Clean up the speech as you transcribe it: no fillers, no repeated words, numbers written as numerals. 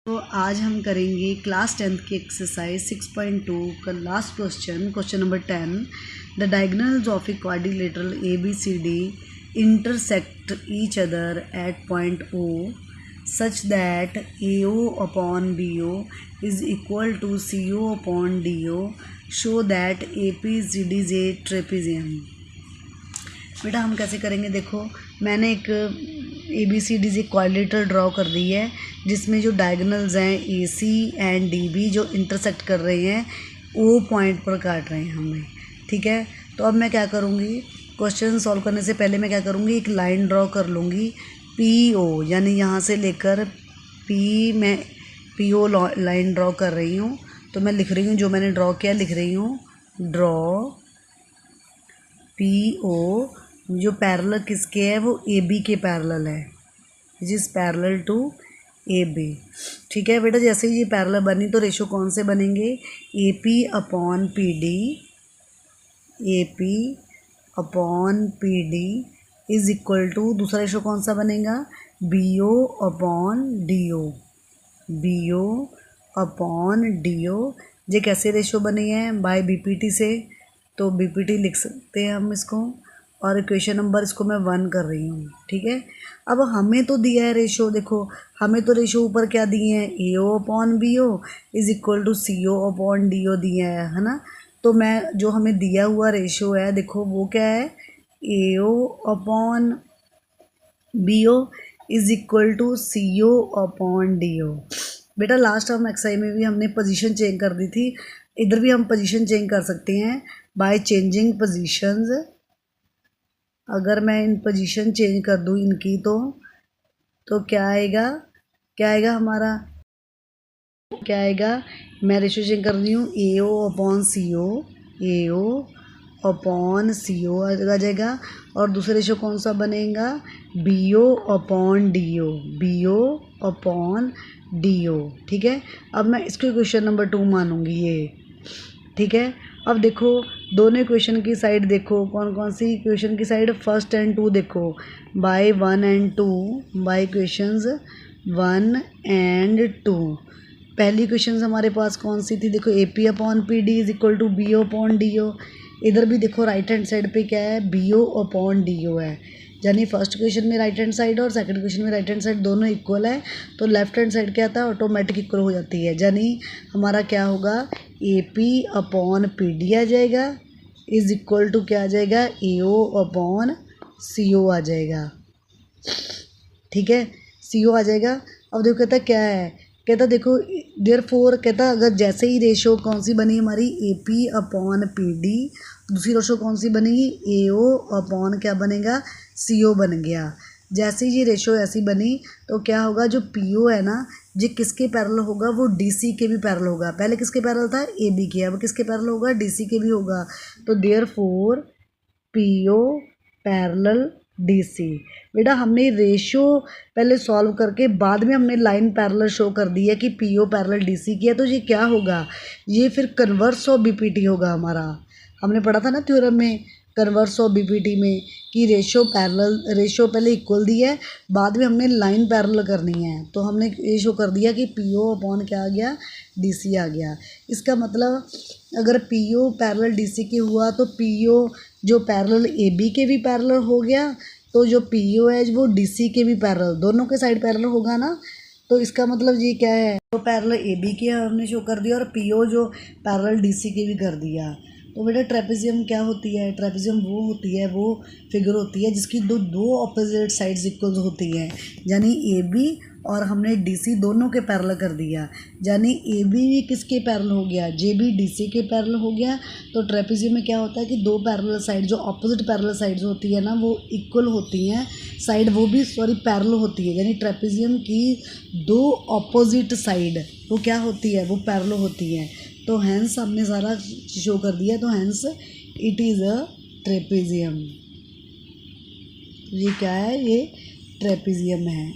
तो आज हम करेंगे क्लास 10th की एक्सरसाइज 6.2 का last question number 10। The diagonals of a quadrilateral ABCD intersect each other at point O such that AO upon BO is equal to CO upon DO. Show that APCD is a trapezium। बेटा हम कैसे करेंगे, देखो मैंने एक ABCD से quadrilateral draw कर दी है जिसमें जो डायगोनल्स हैं AC एंड DB जो इंटरसेक्ट कर रहे हैं O पॉइंट पर काट रहे हैं हमें, ठीक है। तो अब मैं क्या करूँगी, क्वेश्चन सॉल्व करने से पहले मैं क्या करूँगी, एक लाइन ड्रॉ कर लूँगी PO, यानी यहाँ से लेकर मैं PO लाइन ड्रॉ कर रही हूँ। तो मैं लिख रही हूँ, जो मैंने ड्रॉ किया लिख रही हूँ, ड्रॉ PO जो पैरेलल किसके है, वो AB के पैरेलल है, which is parallel to AB, ठीक है बेटा। जैसे ही ये पैरेलल बनी तो रेशो कौन से बनेंगे, AP upon PD, AP upon PD is equal to दूसरा रेशो कौन सा बनेगा, BO upon DO, BO upon DO। ये कैसे रेशो बने हैं, बाय BPT से, तो BPT लिख सकते हैं हम इसको, और इक्वेशन नंबर इसको मैं 1 कर रही हूँ, ठीक है। अब हमें तो दिया है रेशो, देखो हमें तो रेशो ऊपर क्या दिए हैं, AO upon BO is equal to CO upon DO दिया है ना। तो मैं जो हमें दिया हुआ रेशो है, देखो वो क्या है, AO upon BO is equal to CO upon DO। बेटा लास्ट हम एक्सरसाइज में भी हमने पोजीशन चेंज कर दी थी, इधर भी हम पोजीशन चेंज कर सकते हैं बाय चेंजिंग पोजीशंस। अगर मैं इन पोजीशन चेंज कर दूँ इनकी तो क्या आएगा, हमारा क्या आएगा, मैं रेशो चेंज कर रही हूँ, AO upon CO, AO upon CO आ जाएगा, और दूसरा रेशो कौन सा बनेगा, BO upon DO, BO upon DO, ठीक है। अब मैं इसको इक्वेशन नंबर 2 मानूंगी ये, ठीक है। अब देखो दोनों इक्वेशन की साइड देखो, कौन कौन सी इक्वेशन की साइड, फर्स्ट एंड 2 देखो, by 1 and 2, by equations 1 and 2। पहली इक्वेशंस हमारे पास कौन सी थी, देखो AP upon PD is equal to BO upon DO। इधर भी देखो राइट हैंड साइड पे क्या है, BO अपॉन DO है, यानी फर्स्ट इक्वेशन में राइट हैंड साइड और सेकंड इक्वेशन में राइट हैंड साइड दोनों इक्वल है, तो लेफ्ट हैंड साइड क्या आता है, ऑटोमेटिक इक्वल हो जाती है, यानी हमारा क्या होगा, AP अपॉन PD आ जाएगा इज इक्वल टू क्या आ जाएगा, AO अपॉन CO आ जाएगा, ठीक है, CO आ जाएगा। अब देखो कहता क्या है, कहता देखो देयरफॉर, कहता अगर जैसे ही रेशो कौन सी बनी हमारी, AP अपॉन PD, दूसरी रेशो कौन सी बनेगी, AO अपॉन क्या बनेगा, CO बन गया। जैसे ही ये रेशो ऐसी बनी तो क्या होगा, जो PO है ना, ये किसके पैरेलल होगा, वो DC के भी पैरेलल होगा। पहले किसके पैरेलल था, AB के, अब किसके पैरेलल होगा, DC के भी होगा। तो देयरफॉर PO पैरेलल DC। बेटा हमने रेशो पहले सॉल्व करके बाद में हमने लाइन पैरेलल शो कर दी है कि PO पैरेलल DC की है, तो ये क्या होगा, ये फिर कन्वर्स ऑफ BPT होगा हमारा। हमने पढ़ा था ना थ्योरम में, कन्वर्स ऑफ BPT में, कि रेशो पहले इक्वल दी है, बाद में हमने लाइन पैरेलल करनी है, तो हमने ये शो कर दिया कि PO अपॉन क्या आ गया, DC आ गया। इसका मतलब अगर PO पैरेलल DC के हुआ तो PO जो पैरेलल AB के भी पैरेलल हो गया, तो जो PO है वो DC के भी पैरेलल, दोनों के साइड पैरेलल होगा ना। तो इसका मतलब ये क्या है, तो पैरेलल AB के हमने शो कर दिया और PO जो पैरेलल DC के भी कर दिया। तो बेटा ट्रेपेजियम क्या होती है, ट्रेपेजियम वो होती है, वो फिगर होती है जिसकी दो ऑपोजिट साइड्स इक्वल होती हैं, यानी AB और हमने DC दोनों के पैरेलल कर दिया, यानी AB भी किसके पैरेलल हो गया, JB DC के पैरेलल हो गया। तो ट्रेपेजियम में क्या होता है कि दो पैरेलल साइड, जो ऑपोजिट पैरेलल साइड्स होती है ना, वो इक्वल होती हैं, साइड वो भी पैरेलल होती है, यानी ट्रेपेजियम की दो ऑपोजिट साइड वो क्या होती है, वो पैरेलल होती हैं। तो हैंस हमने सारा शो कर दिया, तो hence it is a trapezium. ये क्या है, ये ट्रेपेजियम है।